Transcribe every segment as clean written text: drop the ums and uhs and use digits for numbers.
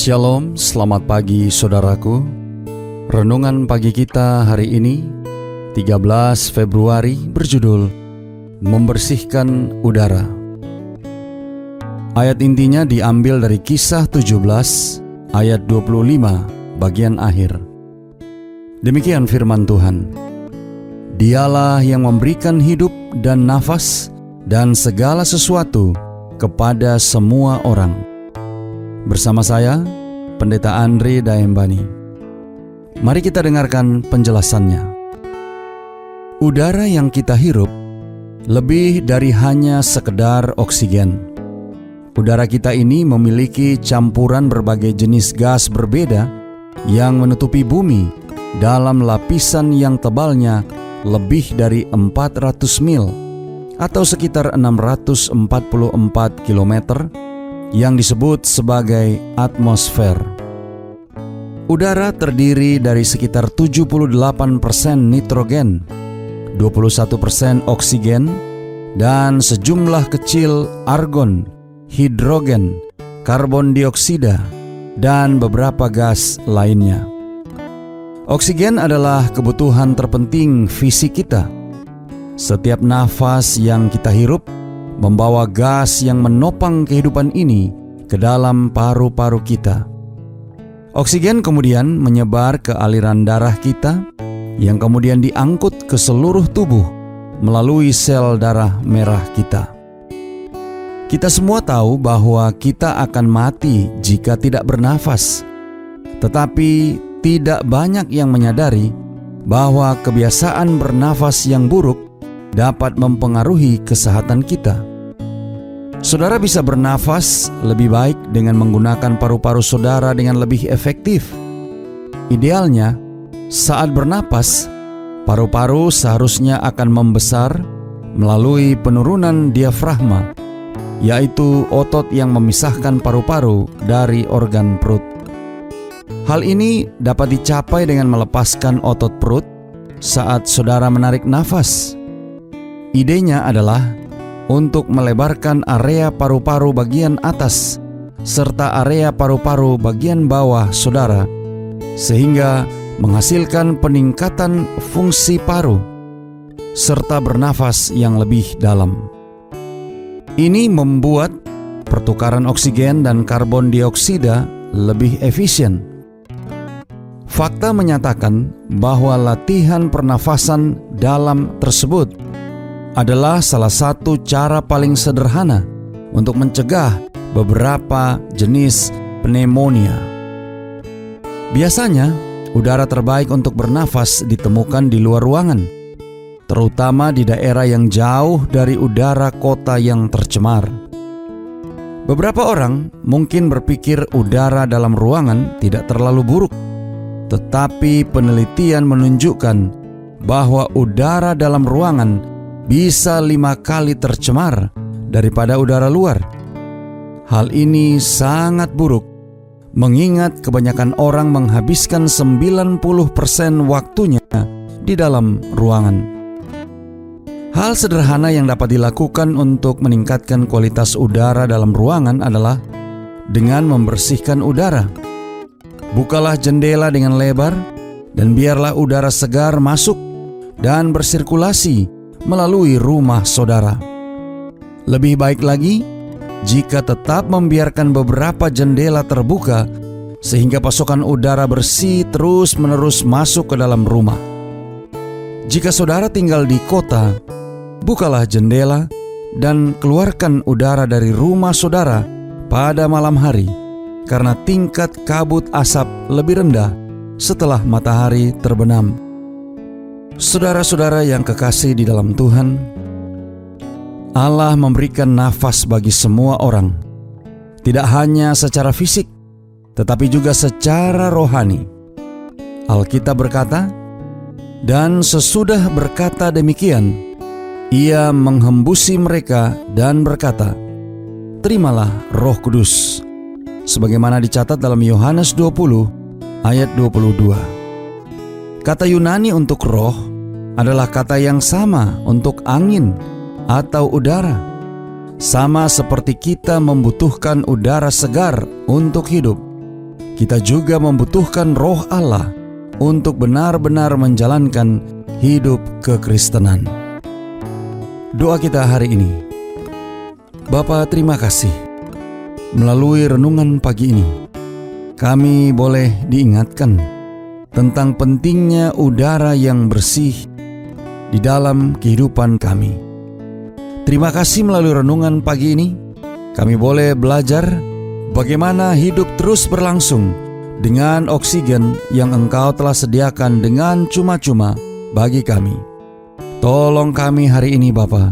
Shalom, selamat pagi saudaraku. Renungan pagi kita hari ini 13 Februari berjudul Membersihkan Udara. Ayat intinya diambil dari Kisah 17 ayat 25 bagian akhir. Demikian firman Tuhan. Dialah yang memberikan hidup dan nafas dan segala sesuatu kepada semua orang. Bersama saya, Pendeta Andre Daembani. Mari kita dengarkan penjelasannya. Udara yang kita hirup lebih dari hanya sekedar oksigen. Udara kita ini memiliki campuran berbagai jenis gas berbeda yang menutupi bumi dalam lapisan yang tebalnya lebih dari 400 mil atau sekitar 644 kilometer yang disebut sebagai atmosfer. Udara terdiri dari sekitar 78% nitrogen, 21% oksigen, dan sejumlah kecil argon, hidrogen, karbon dioksida, dan beberapa gas lainnya. Oksigen adalah kebutuhan terpenting fisik kita. Setiap nafas yang kita hirup membawa gas yang menopang kehidupan ini ke dalam paru-paru kita. Oksigen kemudian menyebar ke aliran darah kita, yang kemudian diangkut ke seluruh tubuh melalui sel darah merah kita. Kita semua tahu bahwa kita akan mati jika tidak bernafas, tetapi tidak banyak yang menyadari bahwa kebiasaan bernafas yang buruk dapat mempengaruhi kesehatan kita. Saudara bisa bernafas lebih baik dengan menggunakan paru-paru saudara dengan lebih efektif. Idealnya, saat bernapas, paru-paru seharusnya akan membesar melalui penurunan diafragma, yaitu otot yang memisahkan paru-paru dari organ perut. Hal ini dapat dicapai dengan melepaskan otot perut saat saudara menarik nafas. Idenya adalah untuk melebarkan area paru-paru bagian atas serta area paru-paru bagian bawah saudara, sehingga menghasilkan peningkatan fungsi paru serta bernafas yang lebih dalam. Ini membuat pertukaran oksigen dan karbon dioksida lebih efisien. Fakta menyatakan bahwa latihan pernafasan dalam tersebut adalah salah satu cara paling sederhana untuk mencegah beberapa jenis pneumonia. Biasanya, udara terbaik untuk bernafas ditemukan di luar ruangan, terutama di daerah yang jauh dari udara kota yang tercemar. Beberapa orang mungkin berpikir udara dalam ruangan tidak terlalu buruk, tetapi penelitian menunjukkan bahwa udara dalam ruangan bisa 5 kali tercemar daripada udara luar. Hal ini sangat buruk, mengingat kebanyakan orang menghabiskan 90% waktunya di dalam ruangan. Hal sederhana yang dapat dilakukan untuk meningkatkan kualitas udara dalam ruangan adalah dengan membersihkan udara. Bukalah jendela dengan lebar dan biarlah udara segar masuk dan bersirkulasi melalui rumah saudara. Lebih baik lagi jika tetap membiarkan beberapa jendela terbuka sehingga pasokan udara bersih terus-menerus masuk ke dalam rumah. Jika saudara tinggal di kota, bukalah jendela dan keluarkan udara dari rumah saudara pada malam hari, karena tingkat kabut asap lebih rendah setelah matahari terbenam. Saudara-saudara yang kekasih di dalam Tuhan, Allah memberikan nafas bagi semua orang, tidak hanya secara fisik, tetapi juga secara rohani. Alkitab berkata, "Dan sesudah berkata demikian, Ia menghembusi mereka dan berkata, 'Terimalah Roh Kudus,' sebagaimana dicatat dalam Yohanes 20 ayat 22. Kata Yunani untuk roh adalah kata yang sama untuk angin atau udara. Sama seperti kita membutuhkan udara segar untuk hidup, kita juga membutuhkan Roh Allah untuk benar-benar menjalankan hidup kekristenan. Doa kita hari ini. Bapa, terima kasih. Melalui renungan pagi ini, kami boleh diingatkan tentang pentingnya udara yang bersih di dalam kehidupan kami. Terima kasih melalui renungan pagi ini, kami boleh belajar bagaimana hidup terus berlangsung dengan oksigen yang Engkau telah sediakan dengan cuma-cuma bagi kami. Tolong kami hari ini Bapa,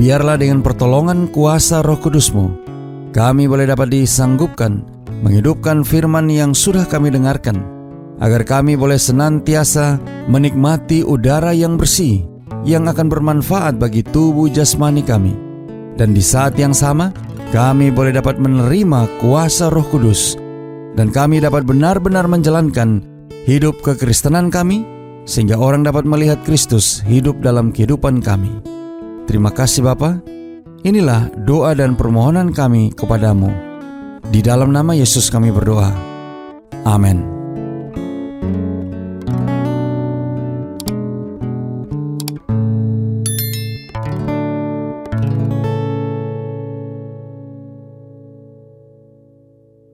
biarlah dengan pertolongan kuasa Roh Kudus-Mu, kami boleh dapat disanggupkan menghidupkan firman yang sudah kami dengarkan, agar kami boleh senantiasa menikmati udara yang bersih yang akan bermanfaat bagi tubuh jasmani kami. Dan di saat yang sama, kami boleh dapat menerima kuasa Roh Kudus, dan kami dapat benar-benar menjalankan hidup kekristenan kami, sehingga orang dapat melihat Kristus hidup dalam kehidupan kami. Terima kasih Bapa. Inilah doa dan permohonan kami kepadamu. Di dalam nama Yesus kami berdoa. Amin.